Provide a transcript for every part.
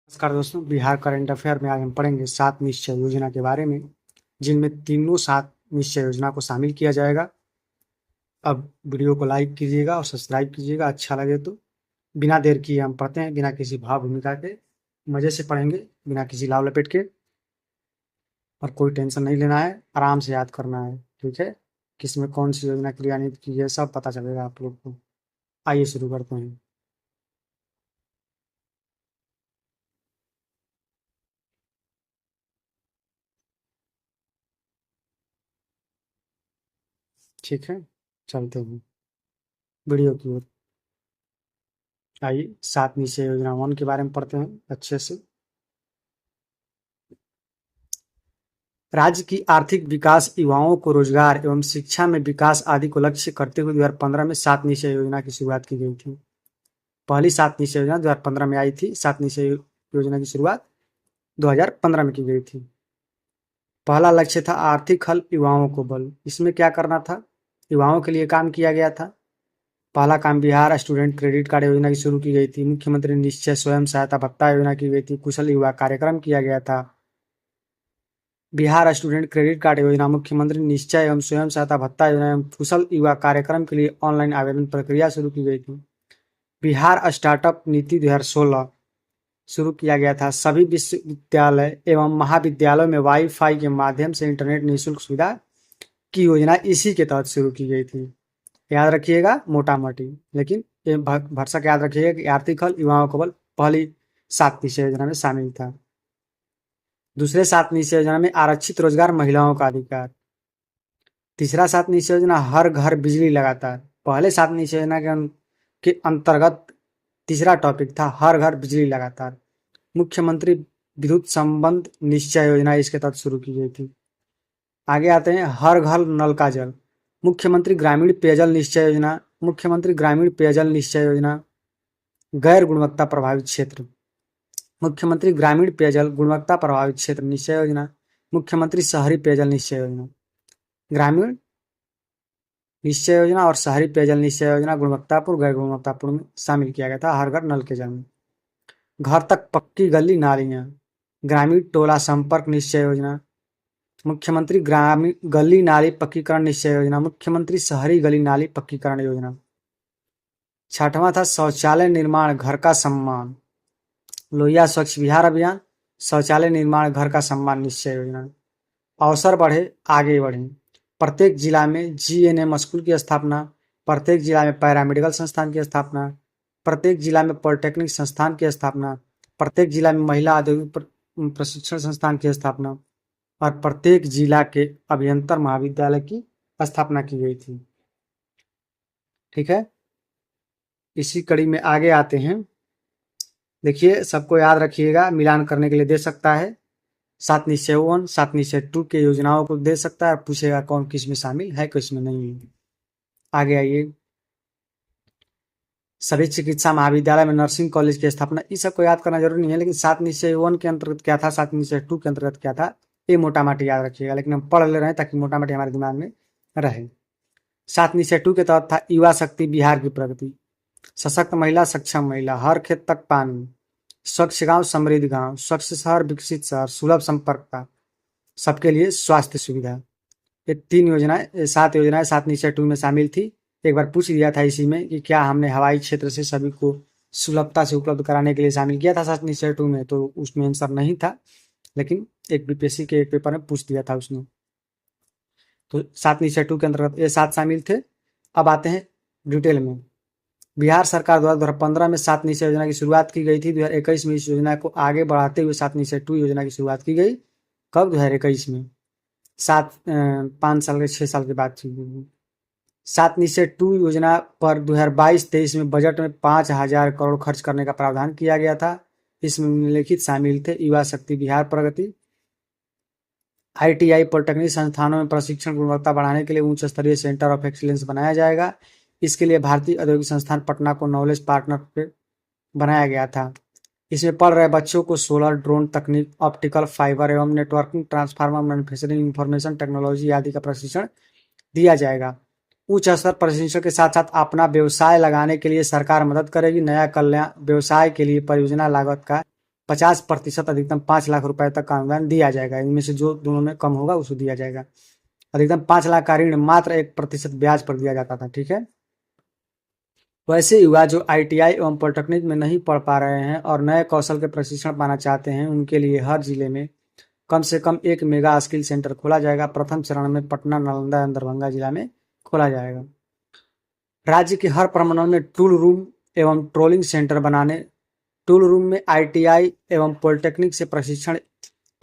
नमस्कार दोस्तों, Bihar current affair में आज हम पढ़ेंगे 7 निश्चय योजना के बारे में, जिनमें तीनों 7 निश्चय योजना को शामिल किया जाएगा। अब वीडियो को लाइक कीजिएगा और सब्सक्राइब कीजिएगा अच्छा लगे तो। बिना देर किए हम पढ़ते हैं, बिना किसी भाव भूमिका के मजे से पढ़ेंगे, बिना किसी लाव लपेट के। और कोई टेंशन नहीं लेना है, आराम से याद करना है, ठीक है। किसमें कौन सी योजना क्रियान्वित की है सब पता चलेगा आप लोग को। आइए शुरू करते हैं। ठीक है, चलते हैं वीडियो की ओर। आइए 7 निश्चय योजना 1 के बारे में पढ़ते हैं अच्छे से। राज्य की आर्थिक विकास, युवाओं को रोजगार एवं शिक्षा में विकास आदि को लक्ष्य करते हुए 2015 में 7 निश्चय योजना की शुरुआत की गई थी। पहली 7 निश्चय योजना 2015 में आई थी। 7 निश्चय योजना की शुरुआत 2015 में की गई थी। पहला लक्ष्य था आर्थिक हल, युवाओं को बल। इसमें क्या करना था? युवाओं के लिए काम किया गया था। पहला काम बिहार स्टूडेंट क्रेडिट कार्ड योजना की शुरू की गई थी। मुख्यमंत्री निश्चय स्वयं सहायता भत्ता योजना की गई थी। कुशल युवा कार्यक्रम किया गया था। बिहार स्टूडेंट क्रेडिट कार्ड योजना, मुख्यमंत्री निश्चय एवं स्वयं सहायता भत्ता योजना एवं कुशल युवा कार्यक्रम के लिए ऑनलाइन आवेदन प्रक्रिया शुरू की गई थी। बिहार स्टार्टअप नीति 2016 शुरू किया गया था। सभी विश्वविद्यालय एवं महाविद्यालयों में वाईफाई के माध्यम से इंटरनेट निःशुल्क सुविधा की योजना इसी के तहत शुरू की गई थी। याद रखिएगा मोटा मोटी, लेकिन ये भरसक याद रखिएगा कि आर्थिक हल, युवाओं को बल पहली 7 निश्चय योजना में शामिल था। दूसरे 7 निश्चय योजना में आरक्षित रोजगार, महिलाओं का अधिकार। तीसरा 7 निश्चय योजना हर घर बिजली लगातार। पहले 7 निश्चय योजना के अंतर्गत तीसरा टॉपिक था हर घर बिजली लगातार। मुख्यमंत्री विद्युत संबंध निश्चय योजना इसके तहत शुरू की गई थी। आगे आते हैं हर घर नल का जल। मुख्यमंत्री ग्रामीण पेयजल निश्चय योजना। मुख्यमंत्री ग्रामीण पेयजल निश्चय योजना। गैर गुणवत्ता प्रभावित क्षेत्र। मुख्यमंत्री ग्रामीण पेयजल गुणवत्ता प्रभावित क्षेत्र निश्चय योजना। मुख्यमंत्री शहरी पेयजल निश्चय योजना। ग्रामीण निश्चय योजना और शहरी पेयजल निश्चय योजना गुणवत्तापूर्ण गैर गुणवत्तापूर्ण में शामिल किया गया था। हर घर नल के जल में। घर तक पक्की गली नालियां। ग्रामीण टोला संपर्क निश्चय योजना। मुख्यमंत्री ग्रामीण गली नाली पक्कीकरण निश्चय योजना। मुख्यमंत्री शहरी गली नाली पक्कीकरण योजना। छठवां था शौचालय निर्माण घर का सम्मान। लोहिया स्वच्छ बिहार अभियान, शौचालय निर्माण घर का सम्मान निश्चय योजना। अवसर बढ़े आगे बढ़े। प्रत्येक जिला में जीएनएम स्कूल की स्थापना। प्रत्येक जिला में पैरामेडिकल संस्थान की स्थापना। प्रत्येक जिला में पॉलिटेक्निक संस्थान की स्थापना। प्रत्येक जिला में महिला औद्योगिक प्रशिक्षण संस्थान की स्थापना और प्रत्येक जिला के अभियंत्रण महाविद्यालय की स्थापना की गई थी। ठीक है, इसी कड़ी में आगे आते हैं। देखिए, सबको याद रखिएगा, मिलान करने के लिए दे सकता है। 7 निश्चय 1, 7 निश्चय 2 के योजनाओं को दे सकता है और पूछेगा कौन किस में शामिल है, किस में नहीं है। आगे आइए, सभी चिकित्सा महाविद्यालय में नर्सिंग कॉलेज की स्थापना। इस सबको याद करना जरूरी नहीं है, लेकिन 7 निश्चय 1 के अंतर्गत क्या था, 7 निश्चय 2 के अंतर्गत क्या था, ये मोटा माटी याद रखिएगा, लेकिन हम पढ़ ले रहे हैं ताकि मोटा माटी हमारे दिमाग में रहे। 7 निश्चय 2 के तहत था युवा शक्ति बिहार की प्रगति, सशक्त महिला, सक्षम महिला, हर खेत तक पानी, स्वच्छ गांव समृद्ध गांव, स्वच्छ शहर विकसित शहर, सुलभ संपर्कता, सबके लिए स्वास्थ्य सुविधा। ये 3 योजनाएं, 7 योजनाएं 7 निश्चय 2 में शामिल थी। एक बार पूछ लिया था इसी में कि क्या हमने हवाई क्षेत्र से सभी को सुलभता से उपलब्ध कराने के लिए शामिल किया था 7 निश्चय 2 में, तो उसमें आंसर नहीं था, लेकिन एक बीपीएससी के एक पेपर में पूछ दिया था उसने। तो 7 निश्चय 2 के अंतर्गत ये 7 शामिल थे। अब आते हैं डिटेल में। बिहार सरकार द्वारा 2015 में 7 निश्चय योजना की शुरुआत की गई थी। 2021 में इस योजना को आगे बढ़ाते हुए 7 निश्चय 2 योजना की शुरुआत की गई। कब? 2021 में। 5 साल के 6 साल के बाद 7 निश्चय 2 योजना पर 2022-23 में बजट में 5,000 करोड़ खर्च करने का प्रावधान किया गया था। इसमें निम्नलिखित शामिल थे युवा शक्ति बिहार प्रगति, आईटीआई पॉलिटेक्निक संस्थानों में प्रशिक्षण गुणवत्ता बढ़ाने के लिए उच्च स्तरीय सेंटर ऑफ एक्सीलेंस बनाया जाएगा। इसके लिए भारतीय औद्योगिक संस्थान पटना को नॉलेज पार्टनर बनाया गया था। इसमें पढ़ रहे बच्चों को सोलर, ड्रोन तकनीक, ऑप्टिकल फाइबर एवं networking, transformer, manufacturing, information technology आदि का प्रशिक्षण दिया जाएगा। उच्च स्तर प्रशिक्षण के साथ साथ अपना व्यवसाय लगाने के लिए सरकार मदद करेगी। नया कल्याण व्यवसाय के लिए परियोजना लागत का 50% अधिकतम 5 लाख रुपए तक का अनुदान दिया जाएगा। इनमें से जो दोनों में कम होगा उसको दिया जाएगा। अधिकतम 5 लाख का ऋण मात्र 1% ब्याज पर दिया जाता था। ठीक है। वैसे युवा जो ITI एवं पॉलिटेक्निक में नहीं पढ़ पा रहे हैं और नए कौशल के प्रशिक्षण पाना चाहते हैं, उनके लिए हर जिले में कम से कम एक मेगा स्किल सेंटर खोला जाएगा। प्रथम चरण में पटना, नालंदा एवं दरभंगा जिला में खोला जाएगा। राज्य के हर प्रमंडल में टूल रूम एवं ट्रोलिंग सेंटर बनाने, टूल रूम में ITI एवं पॉलिटेक्निक से प्रशिक्षण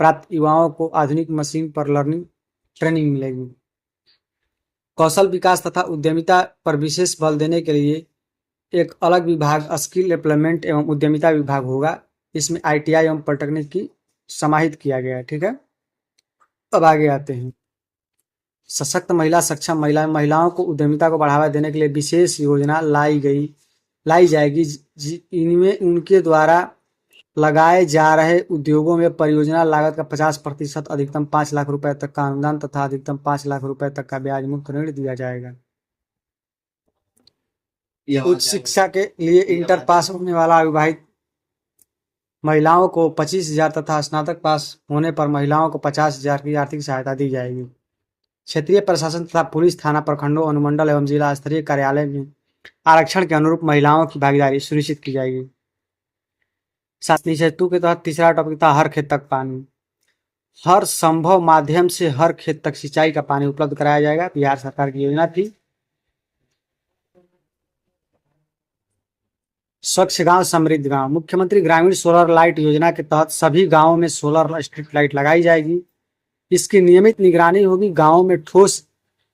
प्राप्त युवाओं को आधुनिक मशीन पर लर्निंग ट्रेनिंग मिलेगी। कौशल विकास तथा उद्यमिता पर विशेष बल देने के लिए एक अलग विभाग स्किल डेवलपमेंट एवं उद्यमिता विभाग होगा। इसमें ITI एवं पॉलिटेक्निक की समाहित किया गया है। ठीक है। अब आगे आते हैं। सशक्त महिला, सक्षम महिलाओं को उद्यमिता को बढ़ावा देने के लिए विशेष योजना लाई जाएगी। इनमें उनके द्वारा लगाए जा रहे उद्योगों में परियोजना लागत का 50% अधिकतम 5 लाख रुपए तक का अनुदान तथा अधिकतम 5 लाख रुपए तक का ब्याज मुक्त ऋण दिया जाएगा। उच्च शिक्षा के लिए इंटर पास होने वाला अविवाहित महिलाओं को 25,000 तथा स्नातक पास होने पर महिलाओं को 50,000 की आर्थिक सहायता दी जाएगी। क्षेत्रीय प्रशासन तथा पुलिस थाना, प्रखंडों, अनुमंडल एवं जिला स्तरीय कार्यालय में आरक्षण के अनुरूप महिलाओं की भागीदारी सुनिश्चित की जाएगी। सातवीं सेतु के तहत तीसरा टॉपिक था हर खेत तक पानी। हर संभव माध्यम से हर खेत तक सिंचाई का पानी उपलब्ध कराया जाएगा। बिहार सरकार की योजना थी। स्वच्छ गांव समृद्ध गांव। मुख्यमंत्री ग्रामीण सोलर लाइट योजना के तहत सभी गांवों में सोलर स्ट्रीट लाइट लगाई जाएगी। इसकी नियमित निगरानी होगी। गांवों में ठोस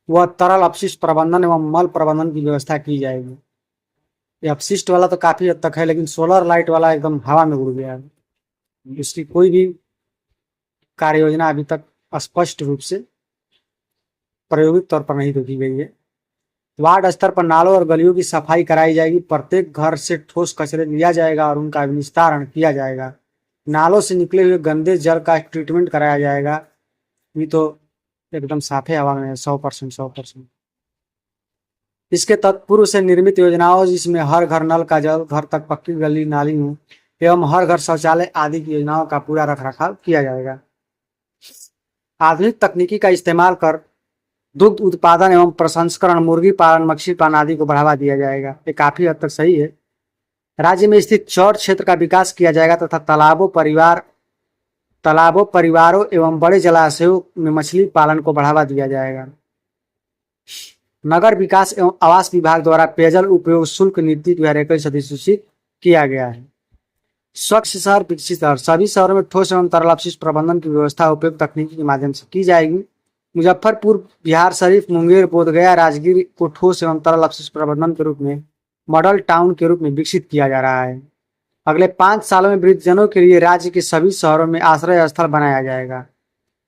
व तरल अपशिष्ट प्रबंधन एवं मल प्रबंधन की व्यवस्था की जाएगी। ये अपशिष्ट वाला तो काफी हद तक है, लेकिन सोलर लाइट वाला एकदम हवा में उड़ गया है। इसकी कोई भी कार्य योजना अभी तक स्पष्ट रूप से प्रायोगिक तौर पर नहीं देखी गई है। वार्ड स्तर पर नालों और गलियों की सफाई कराई जाएगी। प्रत्येक घर से ठोस कचरे लिया जाएगा और उनका निस्तारण किया जाएगा। नालों से निकले हुए गंदे जल का ट्रीटमेंट कराया जाएगा। ये तो एकदम साफे हवा में 100%। इसके तत्पूर्व से निर्मित योजनाओं, जिसमें हर घर नल का जल, घर तक पक्की गली नाली एवं हर घर शौचालय आदि की योजनाओं का पूरा रखरखाव किया जाएगा। आधुनिक तकनीकी का इस्तेमाल कर दुग्ध उत्पादन एवं प्रसंस्करण, मुर्गी पालन, मछली पालन आदि को बढ़ावा दिया जाएगा। ये काफी हद तक सही है। राज्य में स्थित चौड़ क्षेत्र का विकास किया जाएगा तथा तालाबों, परिवारों एवं बड़े जलाशयों में मछली पालन को बढ़ावा दिया जाएगा। नगर विकास एवं आवास विभाग द्वारा पेयजल उपयोग शुल्क नीति 2021 अधिसूचित किया गया है। स्वच्छ शहर विकसित शहर। सभी शहरों में ठोस एवं तरल अपशिष्ट प्रबंधन की व्यवस्था उपयुक्त तकनीकी के माध्यम से की जाएगी। मुजफ्फरपुर, बिहार शरीफ, मुंगेर, बोधगया, राजगीर को ठोस एवं तरल अपशिष्ट प्रबंधन के रूप में मॉडल टाउन के रूप में विकसित किया जा रहा है। अगले 5 सालों में वृद्धजनों के लिए राज्य के सभी शहरों में आश्रय स्थल बनाया जाएगा।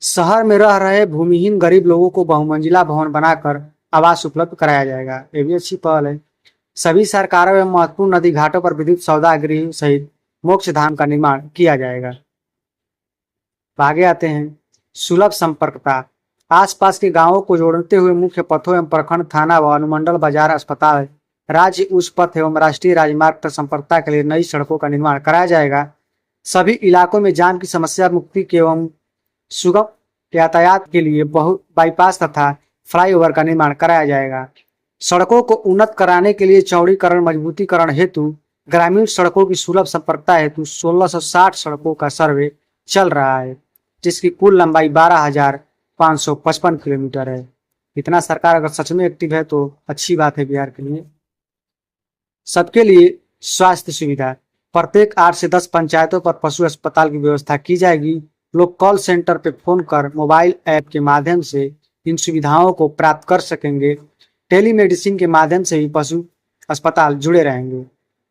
शहर में रह रहे भूमिहीन गरीब लोगों को बहुमंजिला भवन बनाकर आवास उपलब्ध कराया जाएगा। ये भी अच्छी पहल है। सभी सरकारों एवं महत्वपूर्ण नदी घाटों पर विद्युत सौदागृह सहित मोक्ष धाम का निर्माण किया जाएगा। आगे आते हैं। सुलभ संपर्कता। आसपास के गांवों को जोड़ते हुए मुख्य पथों एवं प्रखंड, थाना व अनुमंडल, बाजार, अस्पताल, राज्य उच्च पथ एवं राष्ट्रीय राजमार्ग तक संपर्कता के लिए नई सड़कों का निर्माण कराया जाएगा। सभी इलाकों में जाम की समस्या मुक्ति के एवं सुगम यातायात के लिए बाईपास तथा फ्लाईओवर का निर्माण कराया जाएगा। सड़कों को उन्नत कराने के लिए चौड़ीकरण, मजबूतीकरण हेतु ग्रामीण सड़कों की सुलभ संपर्कता हेतु 1660 सड़कों का सर्वे चल रहा है, जिसकी कुल लंबाई 12,555 किलोमीटर है। इतना सरकार अगर सच में एक्टिव है तो अच्छी बात है बिहार के लिए। सबके लिए स्वास्थ्य सुविधा। प्रत्येक 8 से 10 पंचायतों पर पशु अस्पताल की व्यवस्था की जाएगी। लोग कॉल सेंटर पर फोन कर मोबाइल ऐप के माध्यम से इन सुविधाओं को प्राप्त कर सकेंगे। टेलीमेडिसिन के माध्यम से भी पशु अस्पताल जुड़े रहेंगे।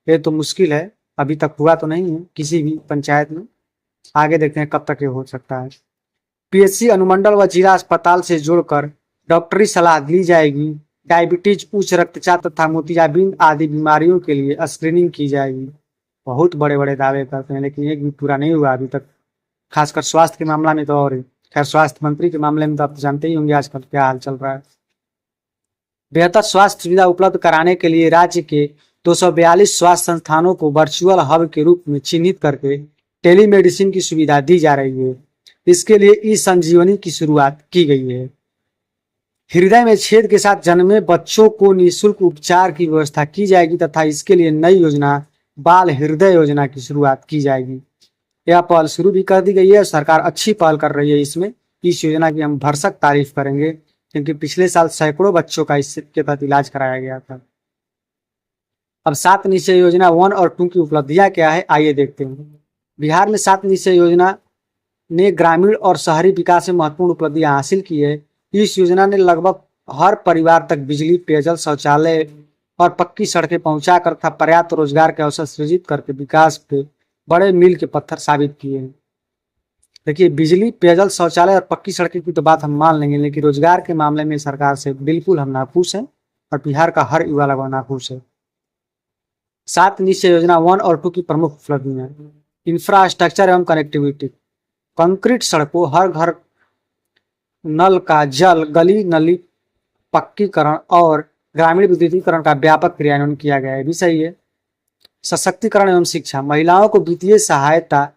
ये तो मुश्किल है, अभी तक हुआ तो नहीं है किसी भी पंचायत में। आगे देखते हैं कब तक ये हो सकता है। PHC, अनुमंडल व जिला अस्पताल से जोड़कर डॉक्टरी सलाह दी जाएगी। डायबिटीज, उच्च रक्तचाप तथा मोतियाबिंद आदि बीमारियों के लिए स्क्रीनिंग की जाएगी। बहुत बड़े बड़े दावे करते हैं, लेकिन एक भी पूरा नहीं हुआ अभी तक। खासकर स्वास्थ्य के मामला में तो, और खैर स्वास्थ्य मंत्री के मामले में तो आप जानते ही होंगे आजकल क्या हाल चल रहा है। बेहतर स्वास्थ्य सुविधा उपलब्ध कराने के लिए राज्य के 242 स्वास्थ्य संस्थानों को वर्चुअल हब के रूप में चिन्हित करके टेलीमेडिसिन की सुविधा दी जा रही है। इसके लिए ई संजीवनी की शुरुआत की गई है। हृदय में छेद के साथ जन्मे बच्चों को निःशुल्क उपचार की व्यवस्था की जाएगी तथा इसके लिए नई योजना बाल हृदय योजना की शुरुआत की जाएगी। यह पहल शुरू भी कर दी गई है। सरकार अच्छी पहल कर रही है इसमें। इस योजना की हम भरसक तारीफ करेंगे, क्योंकि पिछले साल सैकड़ों बच्चों का इसके तहत इलाज कराया गया था। अब 7 निश्चय योजना 1 और 2 की उपलब्धियां क्या है, आइए देखते हैं। बिहार में 7 निश्चय योजना ने ग्रामीण और शहरी विकास में महत्वपूर्ण उपलब्धियां हासिल की है। इस योजना ने लगभग हर परिवार तक बिजली, पेयजल, शौचालय और पक्की सड़कें पहुंचाकर तथा पर्याप्त रोजगार के अवसर सृजित करके विकास के बड़े मील के पत्थर साबित किए हैं। देखिए, बिजली, पेयजल, शौचालय और पक्की सड़कें की तो बात हम मान लेंगे, लेकिन रोजगार के मामले में सरकार से बिल्कुल हम नाखुश हैं और बिहार का हर युवा लगभग नाखुश है। 7 निश्चय योजना 1 और 2 की प्रमुख उपलब्धियां: इंफ्रास्ट्रक्चर एवं कनेक्टिविटी। कंक्रीट सड़कों, हर घर नल का जल, गली नली पक्कीकरण और ग्रामीण विद्युतीकरण का व्यापक क्रियान्वयन किया गया है, भी सही है। सशक्तिकरण एवं शिक्षा, महिलाओं को वित्तीय सहायता,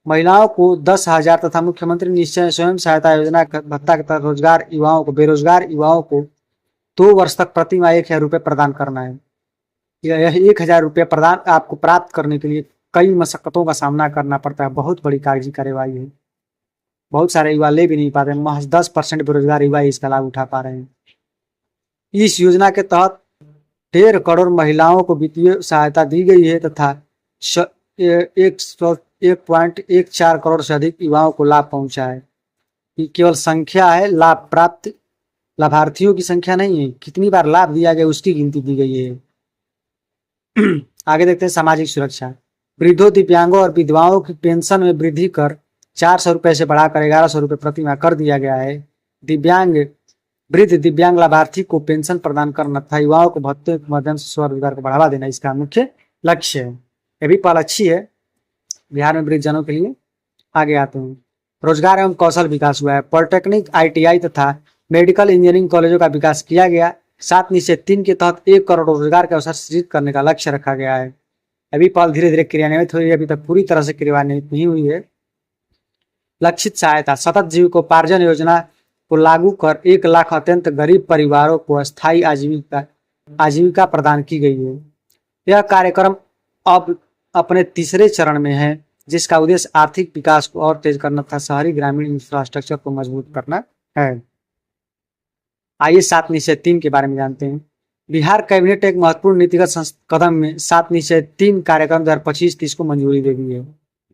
महिलाओं को 10,000 तथा मुख्यमंत्री निश्चय स्वयं सहायता योजना भत्ता के तहत रोजगार युवाओं को, बेरोजगार युवाओं को 2 वर्ष तक प्रति माह 1,000 रुपये प्रदान करना है। यह 1,000 रुपये प्रदान आपको प्राप्त करने के लिए कई मशक्कतों का सामना करना पड़ता है। बहुत बड़ी कागजी कार्यवाही है। बहुत सारे युवा ले भी नहीं पाते। महज 10% बेरोजगार युवा ही इसका लाभ उठा पा रहे हैं। इस योजना के तहत 1.5 करोड़ महिलाओं को वित्तीय सहायता दी गई है तथा 1.14 करोड़ से अधिक युवाओं को लाभ पहुंचा है। ये केवल संख्या है, लाभ प्राप्त लाभार्थियों की संख्या नहीं है। कितनी बार लाभ दिया गया उसकी गिनती दी गई है। आगे देखते हैं सामाजिक सुरक्षा। वृद्धों, दिव्यांगों और विधवाओं की पेंशन में वृद्धि कर 400 रुपये से बढ़ाकर 1,100 रुपये प्रति माह कर दिया गया है। वृद्ध दिव्यांग लाभार्थी को पेंशन प्रदान करना तथा युवाओं को भत्ते के माध्यम से स्वरोजगार को बढ़ावा देना इसका मुख्य लक्ष्य है। यह भी पहल अच्छी है बिहार में वृद्धजनों के लिए। आगे आते हैं, रोजगार एवं कौशल विकास हुआ है। पॉलिटेक्निक, ITI तथा मेडिकल इंजीनियरिंग कॉलेजों का विकास किया गया। 7 निश्चय 3 के तहत 1 करोड़ रोजगार के अवसर सृजित करने का लक्ष्य रखा गया है। अभी पहल धीरे धीरे क्रियान्वित हुई है, अभी तक पूरी तरह से क्रियान्वित नहीं हुई है। लक्षित सहायता, सतत जीविकोपार्जन योजना को लागू कर 1 लाख अत्यंत गरीब परिवारों को स्थायी आजीविका प्रदान की गई है। यह कार्यक्रम अब अपने तीसरे चरण में है, जिसका उद्देश्य आर्थिक विकास को और तेज करना तथा शहरी ग्रामीण इंफ्रास्ट्रक्चर को मजबूत करना है। आइए 7 निश्चय 3 के बारे में जानते हैं। बिहार कैबिनेट एक महत्वपूर्ण नीतिगत कदम में 7 निश्चय 3 कार्यक्रम 2025-30 को मंजूरी दे दी है।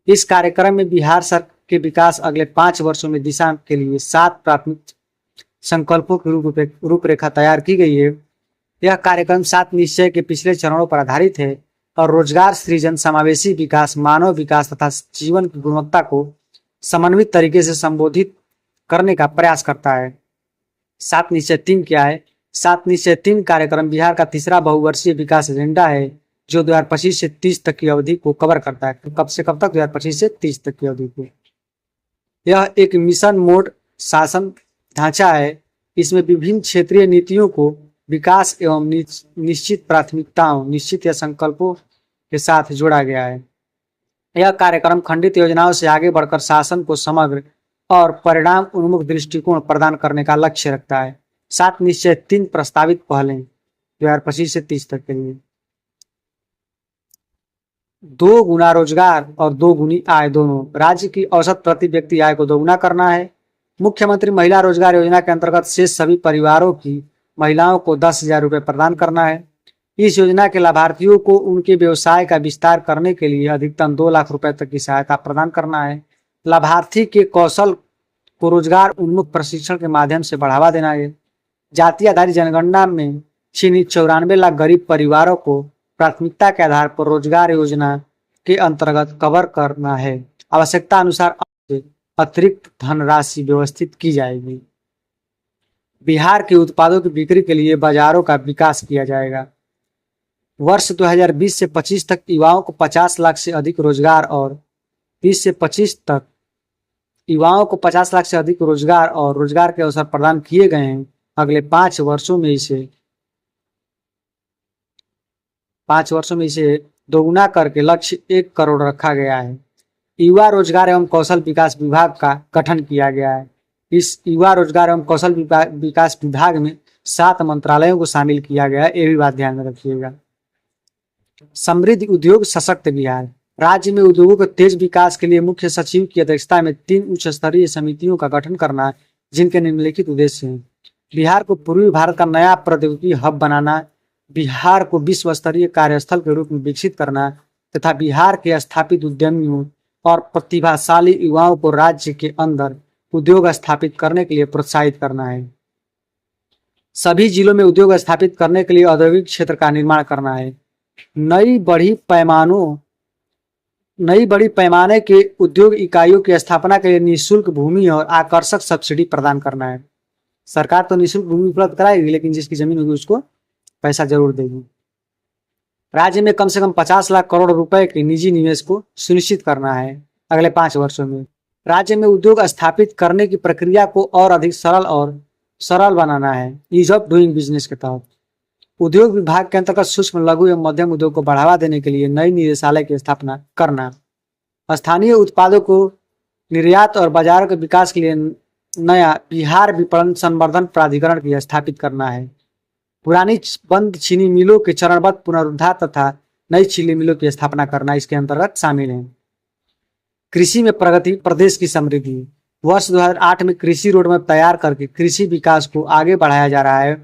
इस कार्यक्रम में बिहार सरकार के विकास अगले 5 वर्षों में दिशा के लिए 7 प्राथमिक संकल्पों की रूपरेखा तैयार की गई है। यह कार्यक्रम 7 निश्चय के पिछले चरणों पर आधारित है और रोजगार सृजन, समावेशी विकास, मानव विकास तथा जीवन की गुणवत्ता को समन्वित तरीके से संबोधित करने का प्रयास करता है। 7 निश्चय 3 क्या है? 7 निश्चय 3 कार्यक्रम बिहार का तीसरा बहुवर्षीय विकास एजेंडा है, जो 2025 से 30 तक की अवधि को कवर करता है। कब से कब तक? 2025 से 30 तक की अवधि को। यह एक मिशन मोड शासन ढांचा है। इसमें विभिन्न क्षेत्रीय नीतियों को विकास एवं निश्चित प्राथमिकताओं, निश्चित या संकल्पों के साथ जोड़ा गया है। यह कार्यक्रम खंडित योजनाओं से आगे बढ़कर शासन को समग्र और परिणाम उन्मुख दृष्टिकोण प्रदान करने का लक्ष्य रखता है। 7 निश्चय 3 प्रस्तावित पहलें 2025 से 30 तक के लिए 2 गुना रोजगार और 2 गुनी आय दोनों। राज्य की औसत प्रति व्यक्ति आय को दोगुना करना है। मुख्यमंत्री महिला रोजगार योजना के अंतर्गत शेष सभी परिवारों की महिलाओं को 10,000 रुपये प्रदान करना है। इस योजना के लाभार्थियों को उनके व्यवसाय का विस्तार करने के लिए अधिकतम 2 लाख रुपए तक की सहायता प्रदान करना है। लाभार्थी के कौशल को रोजगार उन्मुख प्रशिक्षण के माध्यम से बढ़ावा देना है। जाति आधारित जनगणना में चिन्हित 94 लाख गरीब परिवारों को प्राथमिकता के आधार पर रोजगार योजना के अंतर्गत कवर करना है। आवश्यकता अनुसार अतिरिक्त धनराशि व्यवस्थित की जाएगी। बिहार के उत्पादों की बिक्री के लिए बाजारों का विकास किया जाएगा। वर्ष 2020 से 25 तक युवाओं को 50 लाख से अधिक रोजगार और 20 से 25 तक युवाओं को 50 लाख से अधिक रोजगार के अवसर प्रदान किए गए हैं। अगले 5 वर्षों में इसे दोगुना करके लक्ष्य 1 करोड़ रखा गया है। युवा रोजगार एवं कौशल विकास विभाग का गठन किया गया है। इस युवा रोजगार एवं कौशल विकास विभाग में 7 मंत्रालयों को शामिल किया गया है, ये भी बात ध्यान में रखिएगा। समृद्ध उद्योग सशक्त बिहार। राज्य में उद्योगों के तेज विकास के लिए मुख्य सचिव की अध्यक्षता में 3 उच्च स्तरीय समितियों का गठन करना, जिनके निम्नलिखित उद्देश्य हैं। बिहार को पूर्वी भारत का नया प्रौद्योगिकी हब बनाना, बिहार को विश्व स्तरीय कार्यस्थल के रूप में विकसित करना तथा बिहार के स्थापित उद्यमियों और प्रतिभाशाली युवाओं को राज्य के अंदर उद्योग स्थापित करने के लिए प्रोत्साहित करना है। सभी जिलों में उद्योग स्थापित करने के लिए औद्योगिक क्षेत्र का निर्माण करना है। नई बड़ी पैमाने के उद्योग इकाइयों की स्थापना के लिए निःशुल्क भूमि और आकर्षक सब्सिडी प्रदान करना है। सरकार तो निःशुल्क भूमि उपलब्ध कराएगी, लेकिन जिसकी जमीन होगी उसको पैसा जरूर देगी। राज्य में कम से कम 50 लाख करोड़ रुपए के निजी निवेश को सुनिश्चित करना है अगले 5 वर्षों में। राज्य में उद्योग स्थापित करने की प्रक्रिया को और अधिक सरल बनाना है। ईज ऑफ डूइंग बिजनेस के तहत उद्योग विभाग के अंतर्गत सूक्ष्म, लघु एवं मध्यम उद्योग को बढ़ावा देने के लिए नई निदेशालय की स्थापना करना। स्थानीय उत्पादों को निर्यात और बाजार के विकास के लिए नया बिहार विपणन संवर्धन प्राधिकरण की स्थापित करना है। पुरानी बंद चीनी मिलों के चरणबद्ध पुनरुद्धार तथा नई चीनी मिलों की स्थापना करना इसके अंतर्गत शामिल है। कृषि में प्रगति, प्रदेश की समृद्धि। वर्ष 2008 में कृषि रोडमैप तैयार करके कृषि विकास को आगे बढ़ाया जा रहा है।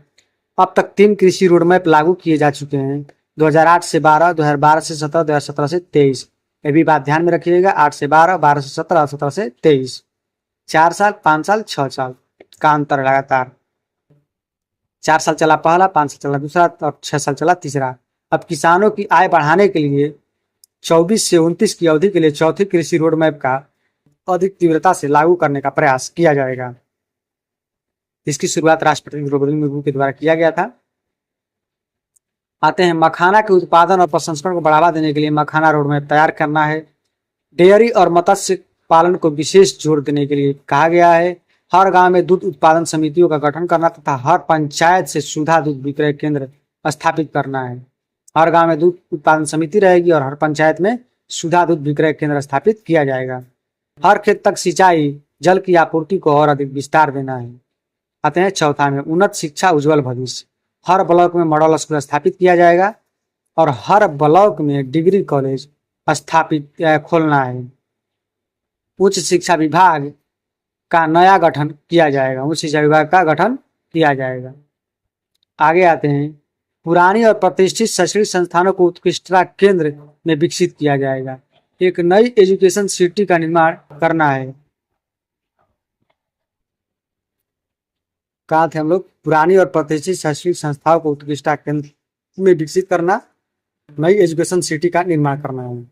अब तक 3 कृषि रोडमैप लागू किए जा चुके हैं, 2008 से 12, 2012 से 17, 2017 से 23। ये भी बात ध्यान में रखिएगा, 8 से 12, 12 से 17, 17 से 23। 4 साल, 5 साल, 6 साल का अंतर लगातार। 4 साल चला पहला, 5 साल चला दूसरा और 6 साल चला तीसरा। अब किसानों की आय बढ़ाने के लिए 24 से 29 की अवधि के लिए चौथी कृषि रोडमैप का अधिक तीव्रता से लागू करने का प्रयास किया जाएगा। इसकी शुरुआत राष्ट्रपति द्रौपदी मुर्मू के द्वारा किया गया था। आते हैं मखाना के उत्पादन और प्रसंस्करण को बढ़ावा देने के लिए मखाना रोडमैप तैयार करना है। डेयरी और मत्स्य पालन को विशेष जोर देने के लिए कहा गया है। हर गांव में दूध उत्पादन समितियों का गठन करना तथा हर पंचायत से सुधा दूध विक्रय केंद्र स्थापित करना है। हर गांव में दूध उत्पादन समिति रहेगी और हर पंचायत में सुधा दूध विक्रय केंद्र स्थापित किया जाएगा। हर खेत तक सिंचाई जल की आपूर्ति को और अधिक विस्तार देना है। आते हैं चौथा में उन्नत शिक्षा, उज्जवल भविष्य। हर ब्लॉक में मॉडल स्कूल स्थापित किया जाएगा और हर ब्लॉक में डिग्री कॉलेज स्थापित खोलना है। उच्च शिक्षा विभाग का नया गठन किया जाएगा। उच्च शिक्षा विभाग का गठन किया जाएगा। आगे आते हैं पुरानी और प्रतिष्ठित शैक्षणिक संस्थानों को उत्कृष्टता केंद्र में विकसित किया जाएगा। एक नई एजुकेशन सिटी का निर्माण करना है। कहा थे हम लोग, पुरानी और प्रतिष्ठित शैक्षणिक संस्थाओं को उत्कृष्टता केंद्र में विकसित करना, नई एजुकेशन सिटी का निर्माण करना है।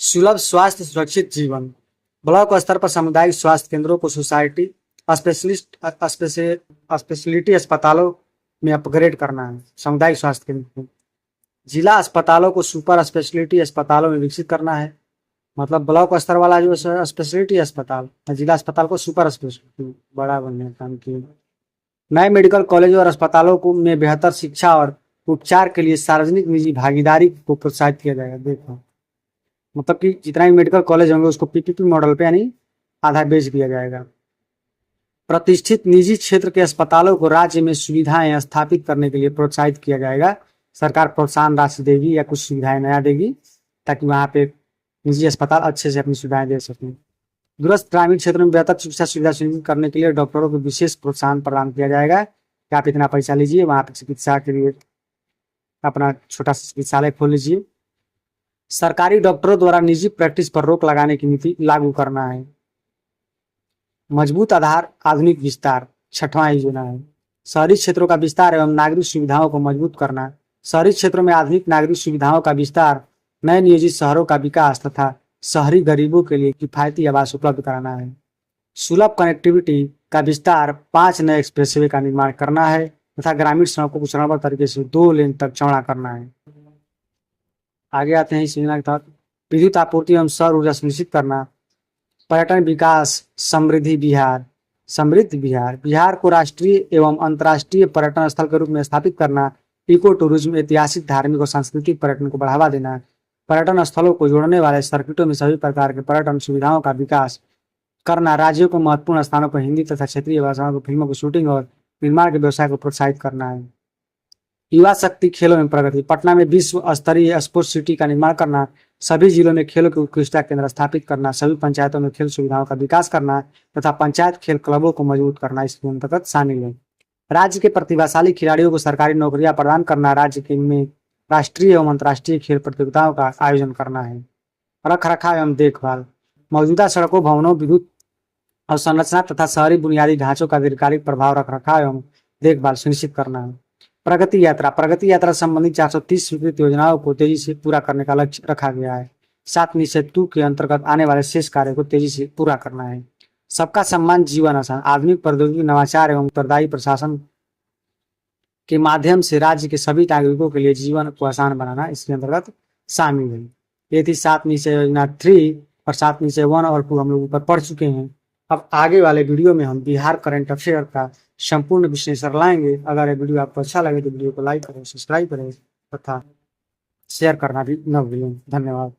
सुलभ स्वास्थ्य सुरक्षित जीवन। ब्लॉक स्तर पर सामुदायिक स्वास्थ्य केंद्रों को सोसाइटी स्पेशलिटी अस्पतालों में अपग्रेड करना है। सामुदायिक स्वास्थ्य केंद्र को जिला अस्पतालों को सुपर स्पेशलिटी अस्पतालों में विकसित करना है। मतलब ब्लॉक स्तर वाला जो स्पेशलिटी अस्पताल, जिला अस्पताल को सुपर स्पेशलिटी बड़ा बनने का काम किया। नए मेडिकल कॉलेजों और अस्पतालों को में बेहतर शिक्षा और उपचार के लिए सार्वजनिक निजी भागीदारी को प्रोत्साहित किया जाएगा। देखो मतलब कि जितना भी मेडिकल कॉलेज होंगे उसको पीपीपी मॉडल पे यानी आधा बेच दिया जाएगा। प्रतिष्ठित निजी क्षेत्र के अस्पतालों को राज्य में सुविधाएं स्थापित करने के लिए प्रोत्साहित किया जाएगा। सरकार प्रोत्साहन राशि देगी या कुछ सुविधाएं नया देगी ताकि वहाँ पे निजी अस्पताल अच्छे से अपनी सुविधाएं दे सकें। दूरस्थ ग्रामीण क्षेत्रों में बेहतर चिकित्सा सुविधा सुनिश्चित करने के लिए डॉक्टरों को विशेष प्रोत्साहन प्रदान किया जाएगा कि आप इतना पैसा लीजिए, वहाँ पे चिकित्सा के लिए अपना छोटा सा चिकित्सालय खोल लीजिए। सरकारी डॉक्टरों द्वारा निजी प्रैक्टिस पर रोक लगाने की नीति लागू करना है। मजबूत आधार, आधुनिक विस्तार, 6वां योजना है। शहरी क्षेत्रों का विस्तार एवं नागरिक सुविधाओं को मजबूत करना। शहरी क्षेत्रों में आधुनिक नागरिक सुविधाओं का विस्तार, नए नियोजित शहरों का विकास तथा शहरी गरीबों के लिए किफायती आवास उपलब्ध कराना है। सुलभ कनेक्टिविटी का विस्तार, 5 नए एक्सप्रेसवे का निर्माण करना है तथा ग्रामीण सड़कों को चरणबद्ध तरीके से 2 लेन तक चौड़ा करना है। आगे आते हैं इस योजना के तहत विद्युत आपूर्ति एवं सौर ऊर्जा सुनिश्चित करना। पर्यटन विकास, समृद्धि बिहार। समृद्ध बिहार, बिहार को राष्ट्रीय एवं अंतर्राष्ट्रीय पर्यटन स्थल के रूप में स्थापित करना। इको टूरिज्म, ऐतिहासिक, धार्मिक और सांस्कृतिक पर्यटन को बढ़ावा देना। पर्यटन स्थलों को जोड़ने वाले सर्किटों में सभी प्रकार के पर्यटन सुविधाओं का विकास करना, राज्यों को महत्वपूर्ण स्थानों पर हिंदी तथा क्षेत्रीय भाषाओं की फिल्मों की शूटिंग और निर्माण के व्यवसाय को प्रोत्साहित करना है। युवा शक्ति खेलों में प्रगति, पटना में विश्व स्तरीय स्पोर्ट्स सिटी का निर्माण करना, सभी जिलों में खेलों के उत्कृष्टता केंद्र स्थापित करना, सभी पंचायतों में खेल सुविधाओं का विकास करना तथा पंचायत खेल क्लबों को मजबूत करना इसके अंतर्गत शामिल है। राज्य के प्रतिभाशाली खिलाड़ियों को सरकारी नौकरियां प्रदान करना, राज्य के में राष्ट्रीय एवं अंतर्राष्ट्रीय खेल प्रतियोगिताओं का आयोजन करना है। रख रखाव एवं देखभाल, मौजूदा सड़कों, भवनों, विद्युत अवसंरचना तथा शहरी बुनियादी ढांचों का दीर्घकालिक प्रभाव रख रखाव एवं देखभाल सुनिश्चित करना है। प्रगति यात्रा संबंधी 430 स्वीकृत योजनाओं को तेजी से पूरा करने का लक्ष्य रखा गया है। 7 निश्चय 2 के अंतर्गत आने वाले शेष कार्य को तेजी से पूरा करना है। सबका सम्मान, जीवन आसान, आधुनिक प्रौद्योगिकी, नवाचार एवं उत्तरदायी प्रशासन के माध्यम से राज्य के सभी नागरिकों के लिए जीवन को आसान बनाना इसके अंतर्गत शामिल है। ये थी 7 निश्चय योजना 3 और 7 निश्चय 1 और 2 हम लोग ऊपर पढ़ चुके हैं। अब आगे वाले वीडियो में हम बिहार करंट अफेयर का संपूर्ण विश्लेषण लाएंगे। अगर ये वीडियो आपको अच्छा लगे तो वीडियो को लाइक करें, सब्सक्राइब करें तथा शेयर करना भी न भूलें। धन्यवाद।